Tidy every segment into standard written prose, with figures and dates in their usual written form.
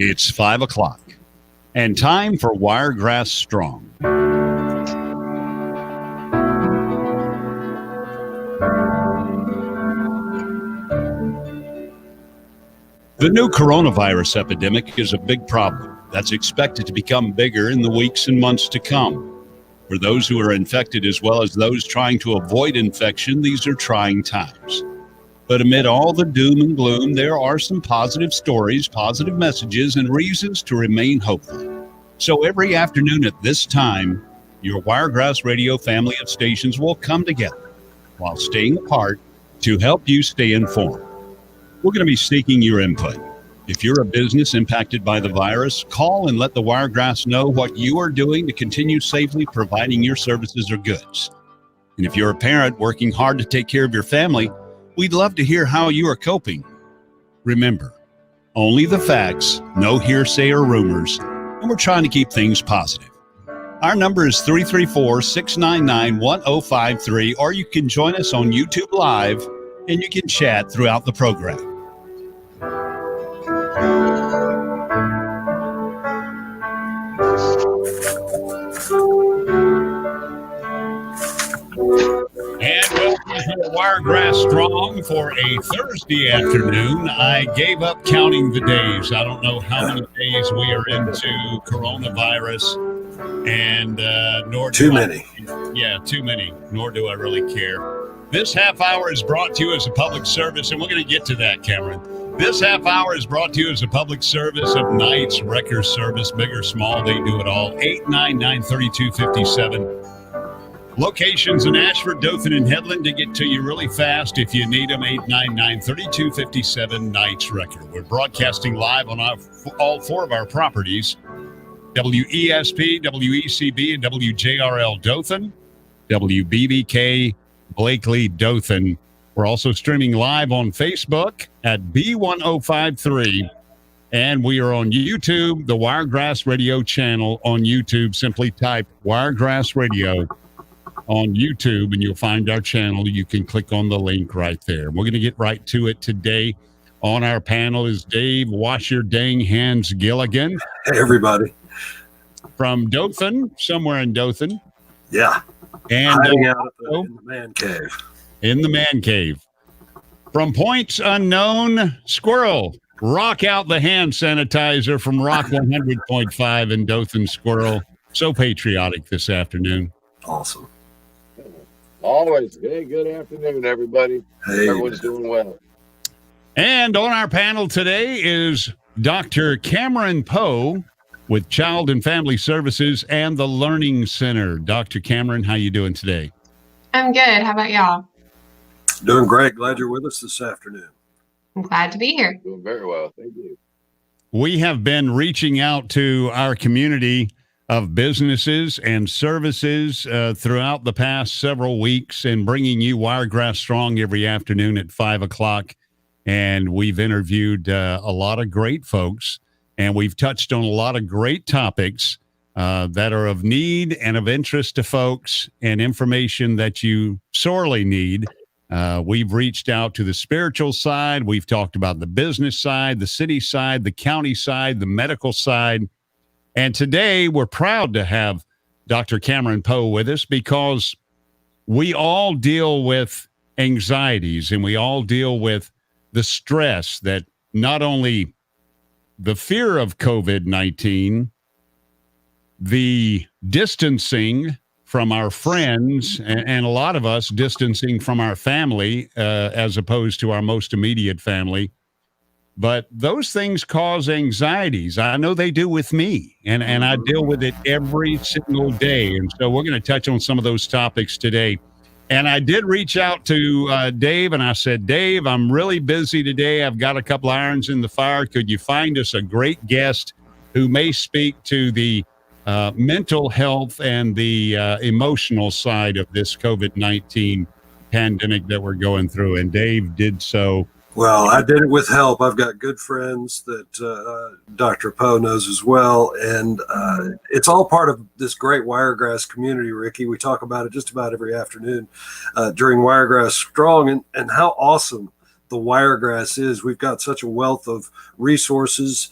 It's 5 o'clock and time for Wiregrass Strong. The new coronavirus epidemic is a big problem that's expected to become bigger in the weeks and months to come. For those who are infected as well as those trying to avoid infection, these are trying times. But amid all the doom and gloom, there are some positive stories, positive messages, and reasons to remain hopeful. So every afternoon at this time, your Wiregrass Radio family of stations will come together while staying apart to help you stay informed. We're going to be seeking your input. If you're a business impacted by the virus, call and let the Wiregrass know what you are doing to continue safely providing your services or goods. And if you're a parent working hard to take care of your family, we'd love to hear how you are coping. Remember, only the facts, no hearsay or rumors, and we're trying to keep things positive. Our number is 334-699-1053, or you can join us on YouTube Live, and you can chat throughout the program. And welcome to Wiregrass Strong for a Thursday afternoon. I gave up counting the days. I don't know how many days we are into coronavirus, and nor do too many. Too many. Nor do I really care. This half hour is brought to you as a public service, and we're going to get to that, Cameron. This half hour is brought to you as a public service of Knights Wrecker Service, big or small, they do it all. 899-3257. Locations in Ashford, Dothan, and Headland to get to you really fast if you need them. 899-3257 Knights Wrecker. We're broadcasting live on all four of our properties: WESP, WECB, and WJRL Dothan, WBBK Blakely Dothan. We're also streaming live on Facebook at B1053, and we are on YouTube, the Wiregrass Radio channel on YouTube. Simply type Wiregrass Radio on YouTube, and you'll find our channel. You can click on the link right there. We're going to get right to it today. On our panel is Dave Wash Your Dang Hands Gilligan. Hey, everybody. From Dothan, somewhere in Dothan. Yeah. And hiding out in the man cave. In the man cave. From points unknown, Squirrel. Rock out the hand sanitizer from Rock 100.5 in Dothan, Squirrel. So patriotic this afternoon. Awesome. Always. Hey, good afternoon, everybody. Hey. Everyone's doing well. And on our panel today is Dr. Cameron Powe with Child and Family Services and the Learning Center. Dr. Cameron, how you doing today? I'm good. How about y'all? Doing great. Glad you're with us this afternoon. I'm glad to be here. Doing very well. Thank you. We have been reaching out to our community of businesses and services throughout the past several weeks and bringing you Wiregrass Strong every afternoon at 5 o'clock. And we've interviewed a lot of great folks, and we've touched on a lot of great topics that are of need and of interest to folks, and information that you sorely need. We've reached out to the spiritual side. We've talked about the business side, the city side, the county side, the medical side. And today we're proud to have Dr. Cameron Powe with us, because we all deal with anxieties, and we all deal with the stress that not only the fear of COVID-19, the distancing from our friends, and a lot of us distancing from our family as opposed to our most immediate family. But those things cause anxieties. I know they do with me, and I deal with it every single day. And so we're going to touch on some of those topics today. And I did reach out to Dave, and I said, Dave, I'm really busy today. I've got a couple irons in the fire. Could you find us a great guest who may speak to the mental health and the emotional side of this COVID-19 pandemic that we're going through? And Dave did so. Well, I did it with help. I've got good friends that Dr. Powe knows as well. And it's all part of this great Wiregrass community, Ricky. We talk about it just about every afternoon during Wiregrass Strong, and how awesome the Wiregrass is. We've got such a wealth of resources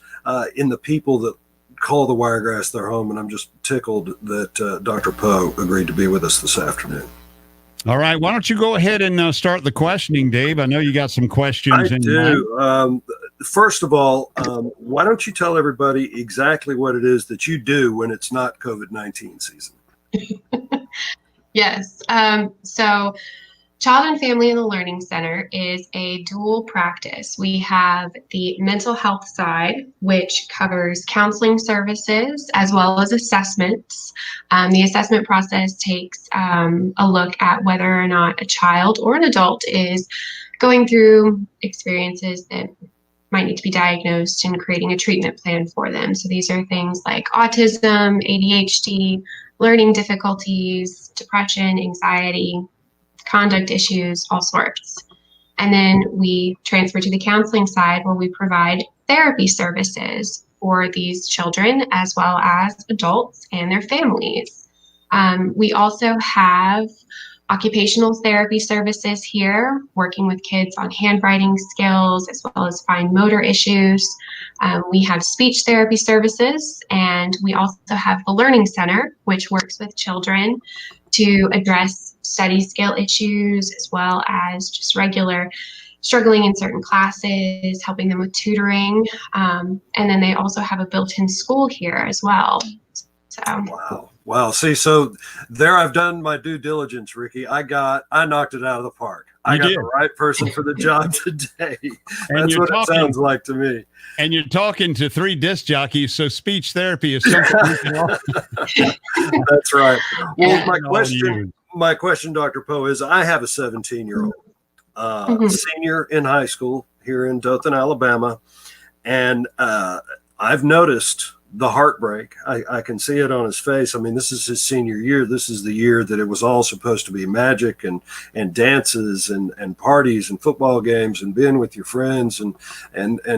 in the people that call the Wiregrass their home, and I'm just tickled that Dr. Powe agreed to be with us this afternoon. All right. Why don't you go ahead and start the questioning, Dave? I know you got some questions in mind. First of all, why don't you tell everybody exactly what it is that you do when it's not COVID-19 season? Yes. So Child and Family in the Learning Center is a dual practice. We have the mental health side, which covers counseling services as well as assessments. The assessment process takes a look at whether or not a child or an adult is going through experiences that might need to be diagnosed and creating a treatment plan for them. So these are things like autism, ADHD, learning difficulties, depression, anxiety, conduct issues, all sorts. And then we transfer to the counseling side where we provide therapy services for these children as well as adults and their families. We also have occupational therapy services here, working with kids on handwriting skills as well as fine motor issues. We have speech therapy services, and we also have the Learning Center, which works with children to address study skill issues as well as just regular struggling in certain classes, helping them with tutoring. And then they also have a built-in school here as well. So. Wow. See, so there I've done my due diligence, Ricky. I knocked it out of the park. I got the right person for the job today. That's what it sounds like to me. And you're talking to 3 disc jockeys, so speech therapy is something we can offer. That's right. Well, my question, Dr. Powe, is I have a 17-year-old senior in high school here in Dothan, Alabama, and I've noticed the heartbreak. I can see it on his face. I mean, this is his senior year. This is the year that it was all supposed to be magic and dances and parties and football games and being with your friends and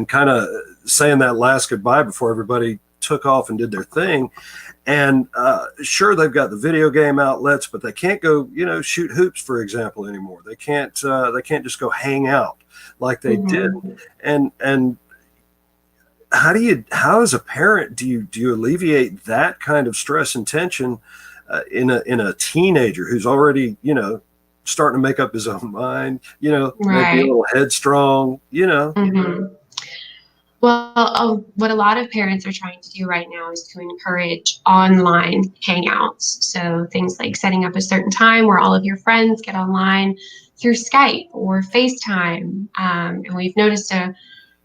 kind of saying that last goodbye before everybody took off and did their thing. And sure, they've got the video game outlets, but they can't go, shoot hoops, for example, anymore. They can't just go hang out like they did. And how as a parent do you alleviate that kind of stress and tension in a teenager who's already starting to make up his own mind, maybe a little headstrong, Well, what a lot of parents are trying to do right now is to encourage online hangouts. So things like setting up a certain time where all of your friends get online through Skype or FaceTime. And we've noticed a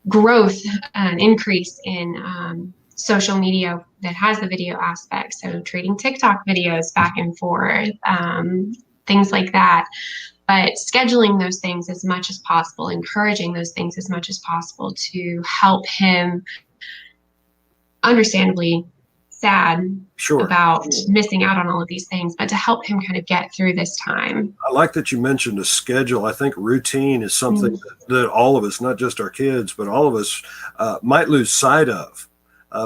growth, an increase in social media that has the video aspect. So trading TikTok videos back and forth, things like that. But scheduling those things as much as possible, encouraging those things as much as possible to help him, understandably sad about missing out on all of these things, but to help him kind of get through this time. I like that you mentioned a schedule. I think routine is something that all of us, not just our kids, but all of us might lose sight of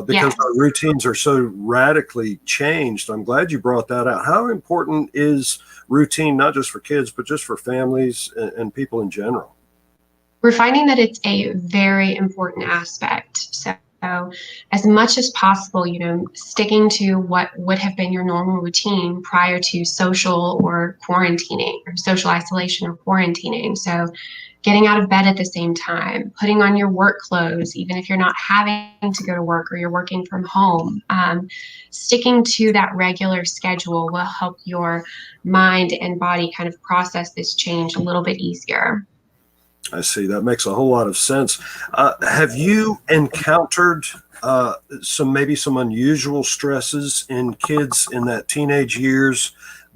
because our routines are so radically changed. I'm glad you brought that out. How important is routine, not just for kids, but just for families and people in general? We're finding that it's a very important aspect. So as much as possible, sticking to what would have been your normal routine prior to social or quarantining or social isolation or quarantining. So getting out of bed at the same time, putting on your work clothes, even if you're not having to go to work or you're working from home, sticking to that regular schedule will help your mind and body kind of process this change a little bit easier. I see. That makes a whole lot of sense. Have you encountered some unusual stresses in kids in that teenage years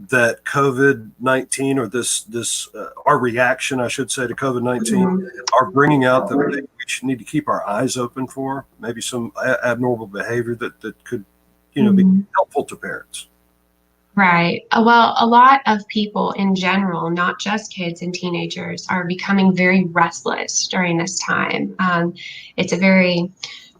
that COVID-19 or this our reaction, I should say, to COVID-19 are bringing out that we should need to keep our eyes open for? Maybe some abnormal behavior that could, be helpful to parents. Right. Well, a lot of people in general, not just kids and teenagers, are becoming very restless during this time. It's a very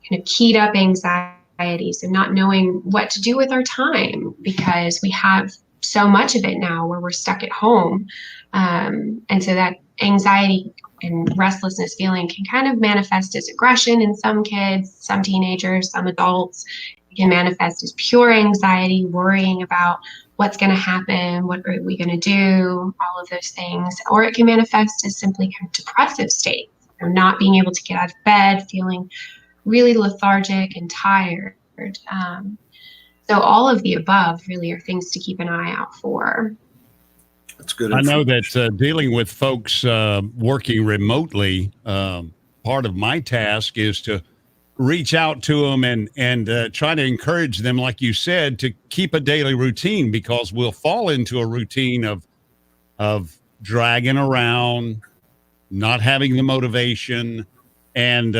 kind of keyed up anxiety, so not knowing what to do with our time because we have so much of it now where we're stuck at home. And so that anxiety and restlessness feeling can kind of manifest as aggression in some kids, some teenagers, some adults. It can manifest as pure anxiety, worrying about what's going to happen, what are we going to do, all of those things. Or it can manifest as simply kind of depressive states, not being able to get out of bed, feeling really lethargic and tired. So all of the above really are things to keep an eye out for. That's good. I know that dealing with folks working remotely, part of my task is to reach out to them and try to encourage them, like you said, to keep a daily routine, because we'll fall into a routine of dragging around, not having the motivation, and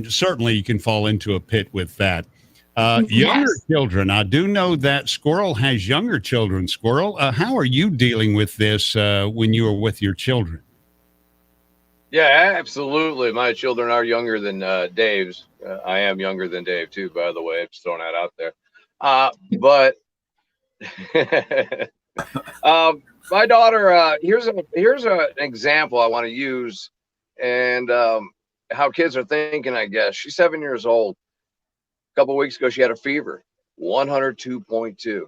certainly you can fall into a pit with that. Younger children, I do know that Squirrel has younger children. Squirrel, how are you dealing with this when you are with your children? Yeah, absolutely. My children are younger than Dave's. I am younger than Dave too, by the way. I'm just throwing that out there. But my daughter, here's an example I want to use, and how kids are thinking, I guess. She's 7 years old. A couple of weeks ago, she had a fever, 102.2.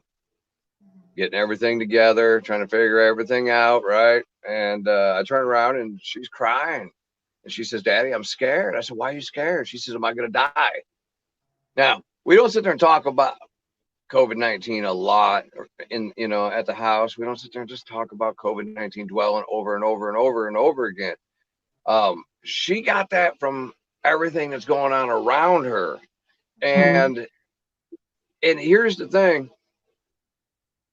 Getting everything together, trying to figure everything out, right? And I turn around and she's crying. And she says, Daddy, I'm scared. I said, why are you scared? She says, am I going to die? Now, we don't sit there and talk about COVID-19 a lot at the house. We don't sit there and just talk about COVID-19 dwelling over and over and over and over again. She got that from everything that's going on around her. And here's the thing.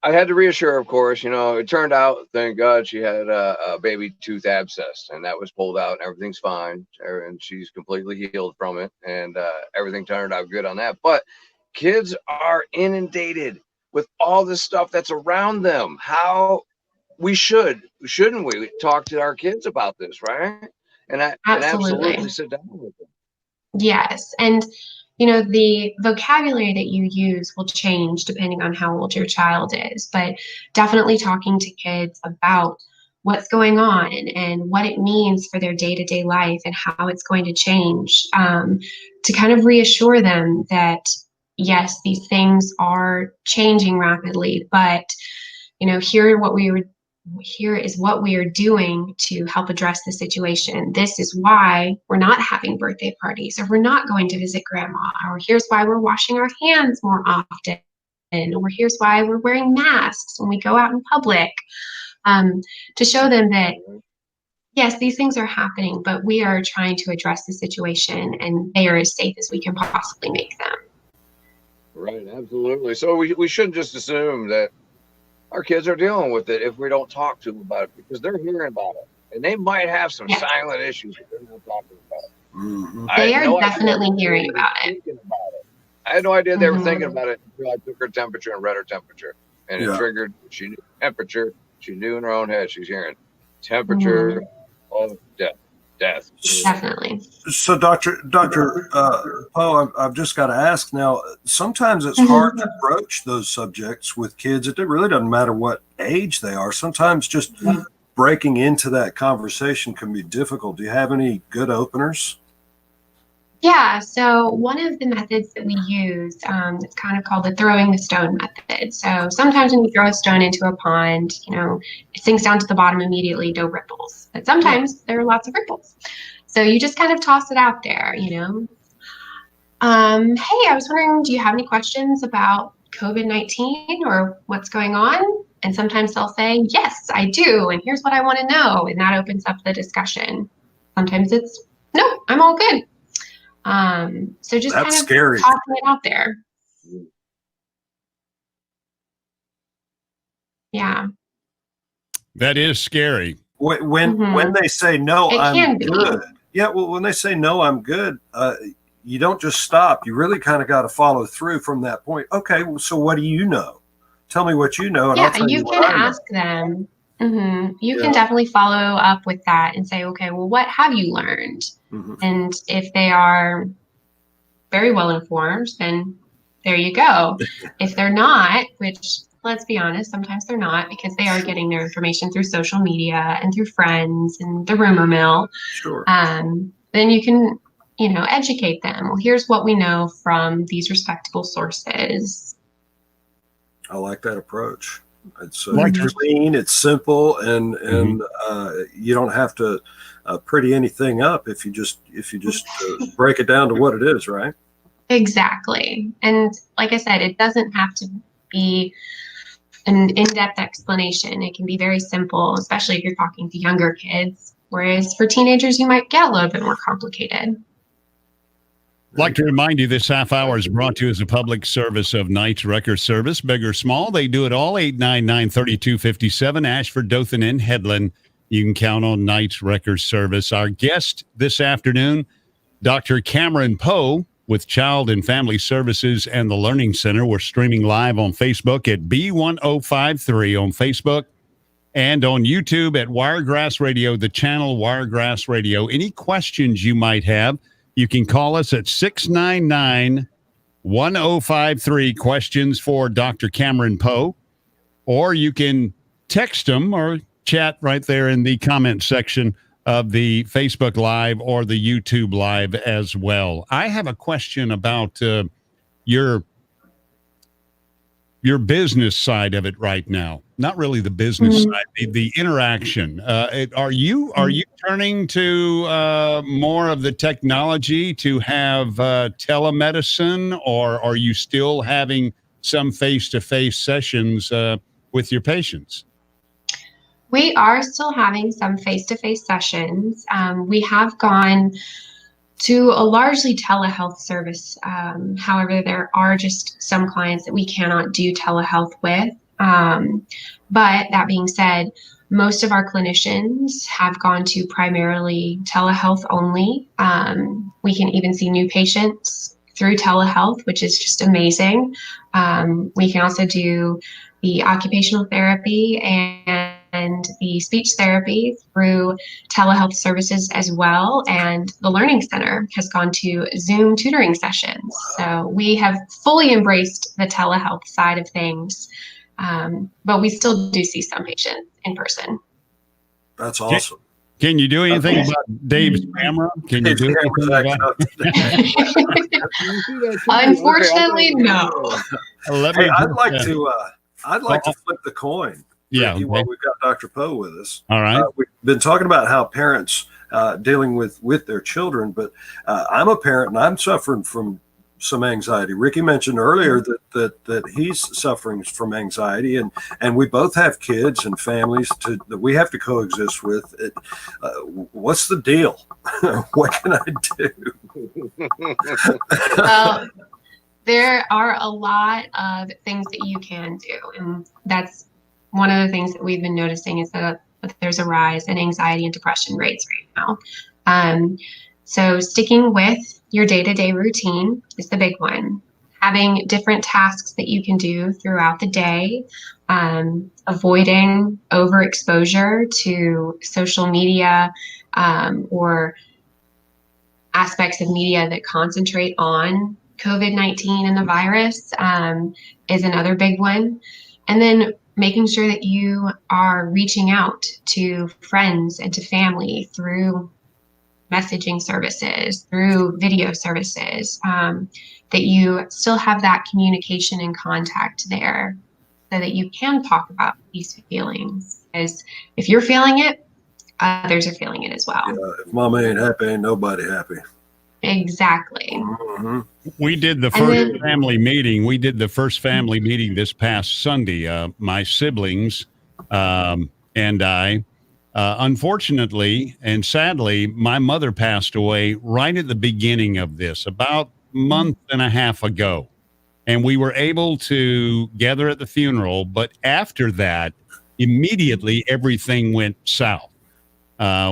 I had to reassure, of course, it turned out, thank God, she had a baby tooth abscess, and that was pulled out and everything's fine. And she's completely healed from it, and everything turned out good on that. But kids are inundated with all this stuff that's around them. How shouldn't we talk to our kids about this, right? And absolutely sit down with them. Yes. And the vocabulary that you use will change depending on how old your child is, but definitely talking to kids about what's going on and what it means for their day-to-day life and how it's going to change, to kind of reassure them that, yes, these things are changing rapidly, but, here is what we are doing to help address the situation. This is why we're not having birthday parties, or we're not going to visit grandma, or here's why we're washing our hands more often, or here's why we're wearing masks when we go out in public, to show them that, yes, these things are happening, but we are trying to address the situation and they are as safe as we can possibly make them. Right, absolutely. So we shouldn't just assume that our kids are dealing with it if we don't talk to them about it, because they're hearing about it, and they might have some silent issues that they're not talking about. They are definitely hearing about it. I had no idea they were thinking about it until I took her temperature and read her temperature, and it triggered. She knew temperature. She knew in her own head she's hearing temperature. Oh, death. Definitely. So, Dr. Powe, I've just got to ask now, sometimes it's hard to broach those subjects with kids. It really doesn't matter what age they are. Sometimes just breaking into that conversation can be difficult. Do you have any good openers? Yeah, so one of the methods that we use, it's kind of called the throwing the stone method. So sometimes when you throw a stone into a pond, it sinks down to the bottom immediately, no ripples. But sometimes there are lots of ripples. So you just kind of toss it out there, Hey, I was wondering, do you have any questions about COVID-19 or what's going on? And sometimes they'll say, yes, I do. And here's what I want to know. And that opens up the discussion. Sometimes it's, no, I'm all good. So just That's kind of scary. tossing it out there. Yeah. That is scary. When they say no, I'm good. Be. Yeah, well, when they say no, I'm good, you don't just stop. You really kind of got to follow through from that point. Okay, well, so what do you know? Tell me what you know, and I'll tell you what I know. You can ask them. You can definitely follow up with that and say, okay, well, what have you learned? And if they are very well informed, then there you go. If they're not, which let's be honest, sometimes they're not, because they are getting their information through social media and through friends and the rumor mill. Sure. Then you can, educate them. Well, here's what we know from these respectable sources. I like that approach. It's Like clean, it's simple, and you don't have to pretty anything up if you just break it down to what it is, right? Exactly. And like I said, it doesn't have to be an in-depth explanation. It can be very simple, especially if you're talking to younger kids. Whereas for teenagers, you might get a little bit more complicated. I'd like to remind you this half hour is brought to you as a public service of Knight's Record Service. Big or small, they do it all. 899-3257, Ashford, Dothan, and Headland. You can count on Knight's Record Service. Our guest this afternoon, Dr. Cameron Powe with Child and Family Services and the Learning Center. We're streaming live on Facebook at B1053 on Facebook and on YouTube at Wiregrass Radio, the channel Wiregrass Radio. Any questions you might have, you can call us at 699-1053, questions for Dr. Cameron Powe, or you can text them or chat right there in the comment section of the Facebook Live or the YouTube Live as well. I have a question about your business side of it right now. Not really the business side, the interaction. Are you turning to more of the technology to have telemedicine, or are you still having some face-to-face sessions with your patients? We are still having some face-to-face sessions. We have gone to a largely telehealth service. However, there are just some clients that we cannot do telehealth with. But that being said, most of our clinicians have gone to primarily telehealth only. We can even see new patients through telehealth, which is just amazing. We can also do the occupational therapy and the speech therapy through telehealth services as well. And the Learning Center has gone to Zoom tutoring sessions. So we have fully embraced the telehealth side of things. But we still do see some patients in person. That's awesome. Can you do anything about Dave's camera? Can you do anything about it? Unfortunately, no. Hey, I'd like to flip the coin. Yeah. Okay. While we've got Dr. Powe with us. All right. We've been talking about how parents dealing with their children, but I'm a parent and I'm suffering from some anxiety. Ricky mentioned earlier that he's suffering from anxiety, and we both have kids and families that we have to coexist with. What's the deal? What can I do? Well, there are a lot of things that you can do, and that's one of the things that we've been noticing is that there's a rise in anxiety and depression rates right now. So sticking with your day-to-day routine is the big one. Having different tasks that you can do throughout the day, avoiding overexposure to social media or aspects of media that concentrate on COVID-19 and the virus is another big one. And then making sure that you are reaching out to friends and to family through messaging services, through video services, that you still have that communication and contact there so that you can talk about these feelings. Because if you're feeling it, others are feeling it as well. Yeah, if mama ain't happy, ain't nobody happy. Exactly. Mm-hmm. We did the first family meeting. We did the first family meeting this past Sunday. My siblings and I. Unfortunately and sadly, my mother passed away right at the beginning of this, about a month and a half ago. And we were able to gather at the funeral. But after that, immediately everything went south.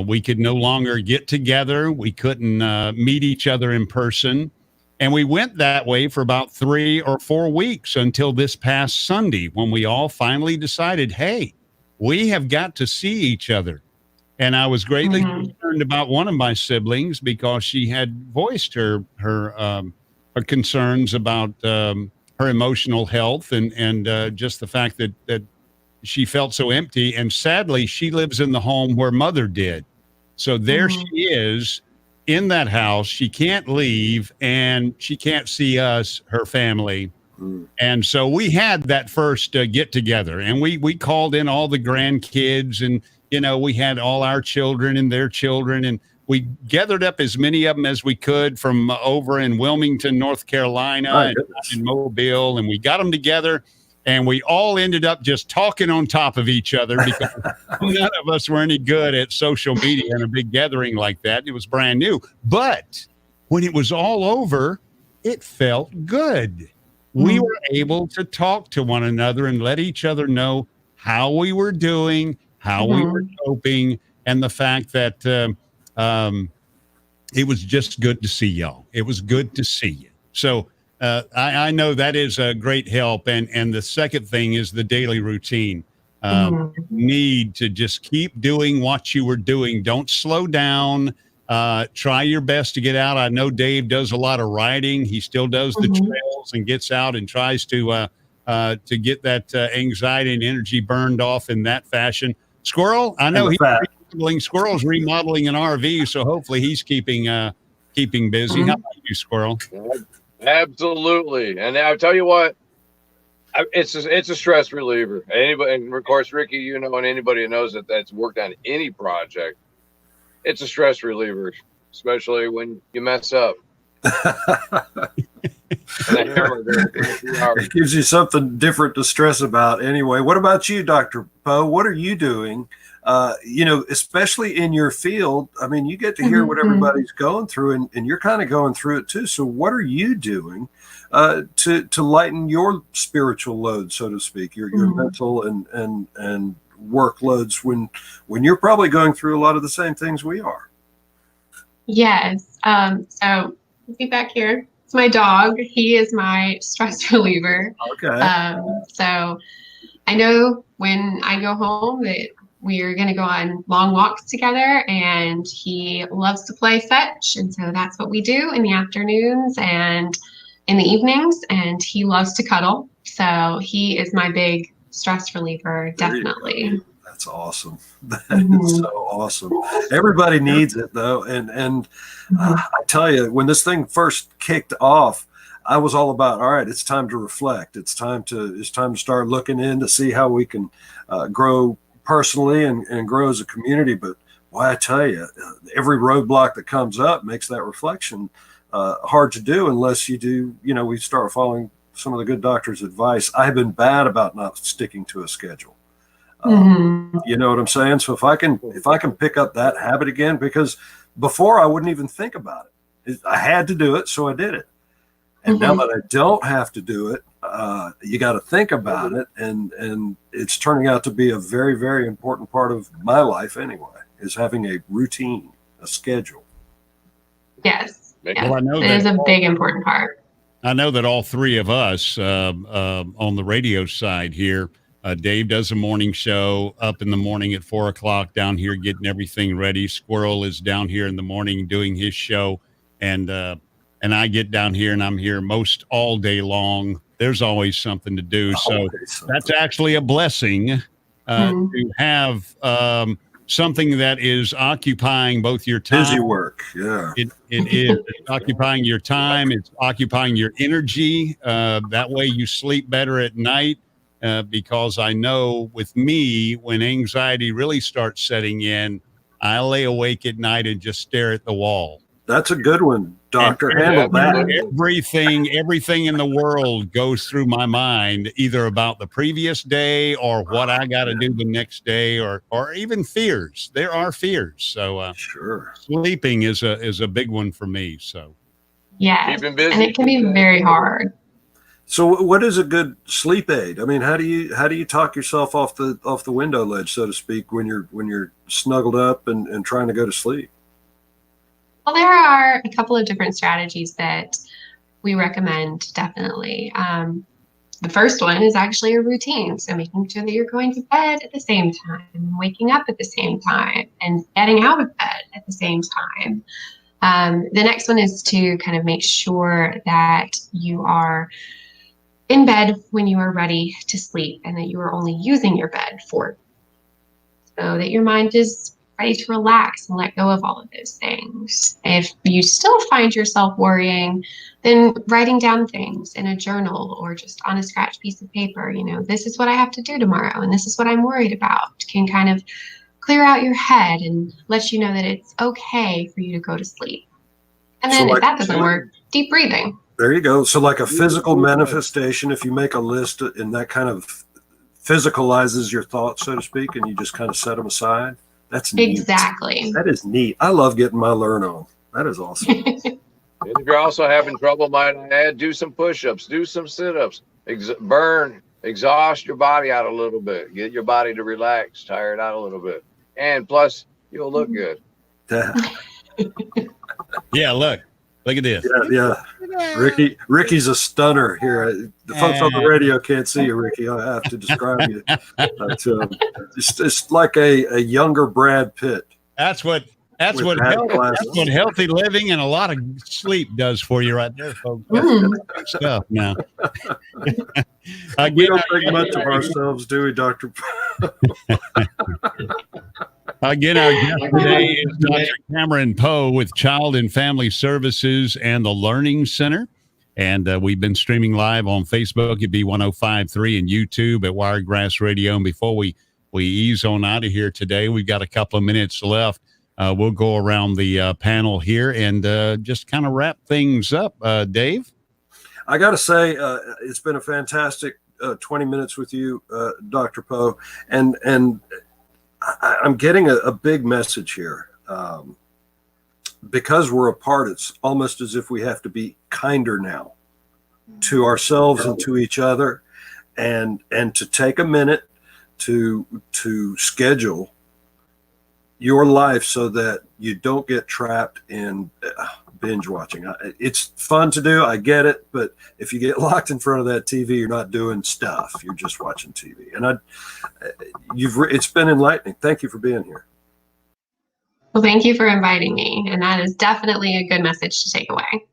We could no longer get together. We couldn't meet each other in person. And we went that way for about 3 or 4 weeks until this past Sunday, when we all finally decided, hey, we have got to see each other. And I was greatly concerned about one of my siblings because she had voiced her concerns about her emotional health and just the fact that she felt so empty. And sadly, she lives in the home where mother did. So there she is in that house. She can't leave and she can't see us, her family. And so we had that first get together, and we called in all the grandkids, and, we had all our children and their children, and we gathered up as many of them as we could from over in Wilmington, North Carolina, and in Mobile, and we got them together, and we all ended up just talking on top of each other because none of us were any good at social media in a big gathering like that. It was brand new. But when it was all over, it felt good. We were able to talk to one another and let each other know how we were doing, how we were coping, and the fact that it was just good to see y'all. It was good to see you. So I know that is a great help. And the second thing is the daily routine. Need to just keep doing what you were doing. Don't slow down. Try your best to get out. I know Dave does a lot of riding. He still does the trails and gets out and tries to get that anxiety and energy burned off in that fashion. Squirrel, I know Squirrel's remodeling an RV, so hopefully he's keeping busy. How about you, Squirrel? Absolutely. And I'll tell you what, it's a stress reliever. Anybody, and of course, Ricky, and anybody who knows that's worked on any project, it's a stress reliever, especially when you mess up. It gives you something different to stress about anyway. What about you, Dr. Powe? What are you doing? Especially in your field, I mean, you get to hear what everybody's going through, and you're kind of going through it too. So what are you doing to lighten your spiritual load, so to speak, your mental and workloads when you're probably going through a lot of the same things we are? Yes. So be back here. It's my dog. He is my stress reliever. Okay. So I know when I go home that we're going to go on long walks together, and he loves to play fetch. And so that's what we do in the afternoons and in the evenings. And he loves to cuddle. So he is my big stress reliever, definitely. That's awesome. That is so awesome. Everybody needs it though. And I tell you, when this thing first kicked off, I was all about, all right, it's time to reflect. It's time to start looking in to see how we can grow personally and grow as a community. But why, I tell you, every roadblock that comes up makes that reflection hard to do unless you do, we start following some of the good doctor's advice. I've been bad about not sticking to a schedule. You know what I'm saying? So if I can pick up that habit again, because before I wouldn't even think about it. I had to do it, so I did it. And now that I don't have to do it, you got to think about it. And it's turning out to be a very, very important part of my life anyway, is having a routine, a schedule. Yes. Well, I know it is a big important part. I know that all three of us on the radio side here, Dave does a morning show up in the morning at 4:00 down here, getting everything ready. Squirrel is down here in the morning doing his show. And I get down here and I'm here most all day long. There's always something to do. So that's actually a blessing to have something that is occupying both your time. Busy work. Yeah. It is. It's occupying your time. It's occupying your energy. That way you sleep better at night. Because I know with me, when anxiety really starts setting in, I lay awake at night and just stare at the wall. That's a good one, Doctor. Handle that. Everything in the world goes through my mind, either about the previous day or what I got to do the next day, or even fears. There are fears. So sure, sleeping is a big one for me. So yeah, and it can be very hard. So what is a good sleep aid? I mean, how do you talk yourself off the window ledge, so to speak, when you're snuggled up and trying to go to sleep? Well, there are a couple of different strategies that we recommend, definitely. The first one is actually a routine. So making sure that you're going to bed at the same time, waking up at the same time, and getting out of bed at the same time. The next one is to kind of make sure that you are in bed when you are ready to sleep, and that you are only using your bed so that your mind is ready to relax and let go of all of those things. If you still find yourself worrying, then writing down things in a journal or just on a scratch piece of paper, this is what I have to do tomorrow and this is what I'm worried about, can kind of clear out your head and let you know that it's okay for you to go to sleep. And then if that doesn't work, deep breathing. There you go. So like a physical manifestation, if you make a list and that kind of physicalizes your thoughts, so to speak, and you just kind of set them aside. That's neat. Exactly. That is neat. I love getting my learn on. That is awesome. If you're also having trouble, might I add, do some push-ups, do some sit-ups, exhaust your body out a little bit, get your body to relax, tire it out a little bit. And plus, you'll look good. Yeah, look at this. Yeah. Ricky's a stunner here. The folks on the radio can't see you, Ricky. I have to describe you. It's like a younger Brad Pitt. That's what healthy living and a lot of sleep does for you right there, folks. Stuff now. We don't think much of ourselves, do we, Dr. Again, our guest today is Dr. Cameron Powe with Child and Family Services and the Learning Center. And we've been streaming live on Facebook at B1053 and YouTube at Wiregrass Radio. And before we ease on out of here today, we've got a couple of minutes left. We'll go around the panel here and just kind of wrap things up. Dave? I got to say, it's been a fantastic 20 minutes with you, Dr. Powe. And I'm getting a big message here. Because we're apart, it's almost as if we have to be kinder now to ourselves and to each other, and to take a minute to schedule your life so that you don't get trapped in binge watching. It's fun to do, I get it, but if you get locked in front of that TV, you're not doing stuff. You're just watching TV. And it's been enlightening. Thank you for being here. Well, thank you for inviting me, and that is definitely a good message to take away.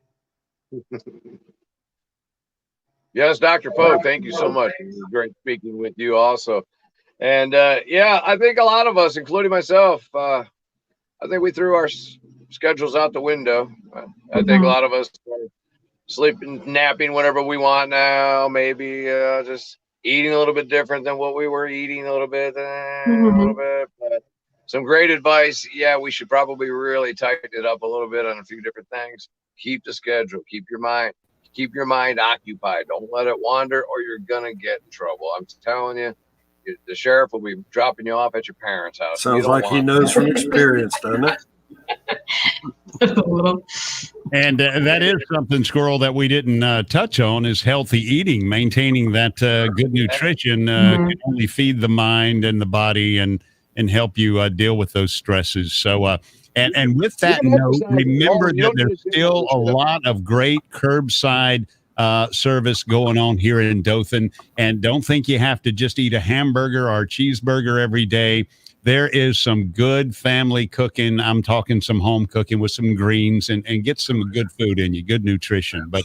Yes, Dr. Powe, thank you so much. It was great speaking with you also. And I think a lot of us, including myself, I think we threw our schedules out the window. I think a lot of us are sleeping, napping whenever we want now, maybe just eating a little bit different than what we were eating a little bit. But some great advice. Yeah, we should probably really tighten it up a little bit on a few different things. Keep the schedule. Keep your mind occupied. Don't let it wander, or you're gonna get in trouble. I'm telling you, the sheriff will be dropping you off at your parents' house. Sounds like he knows from experience, doesn't it? And that is something, Squirrel, that we didn't touch on is healthy eating. Maintaining that good nutrition can only feed the mind and the body and help you deal with those stresses. So, and with that note, remember that there's still a lot of great curbside service going on here in Dothan. And don't think you have to just eat a hamburger or a cheeseburger every day. There is some good family cooking. I'm talking some home cooking with some greens and get some good food in you, good nutrition. But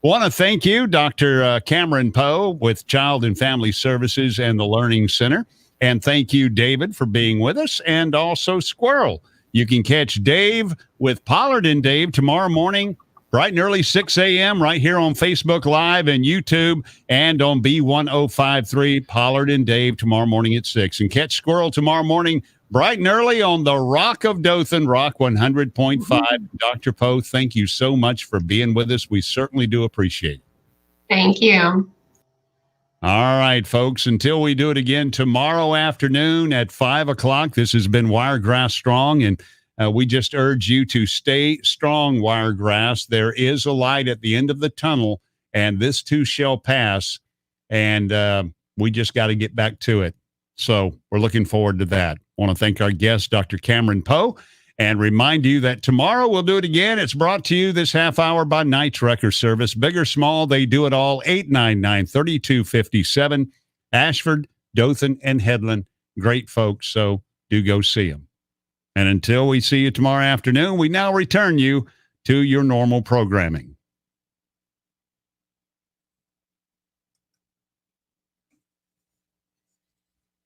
want to thank you, Dr. Cameron Powe with Child and Family Services and the Learning Center. And thank you, David, for being with us, and also Squirrel. You can catch Dave with Pollard and Dave tomorrow morning, bright and early, 6 a.m., right here on Facebook Live and YouTube, and on B1053, Pollard and Dave tomorrow morning at 6. And catch Squirrel tomorrow morning, bright and early on the Rock of Dothan, Rock 100.5. Dr. Powe, thank you so much for being with us. We certainly do appreciate it. Thank you. All right, folks, until we do it again tomorrow afternoon at 5 o'clock, this has been Wiregrass Strong, and we just urge you to stay strong, Wiregrass. There is a light at the end of the tunnel, and this too shall pass, and we just got to get back to it. So we're looking forward to that. I want to thank our guest, Dr. Cameron Powe, and remind you that tomorrow we'll do it again. It's brought to you this half hour by Knight's Wrecker Service. Big or small, they do it all. 899-3257, Ashford, Dothan, and Headland. Great folks, so do go see them. And until we see you tomorrow afternoon, we now return you to your normal programming.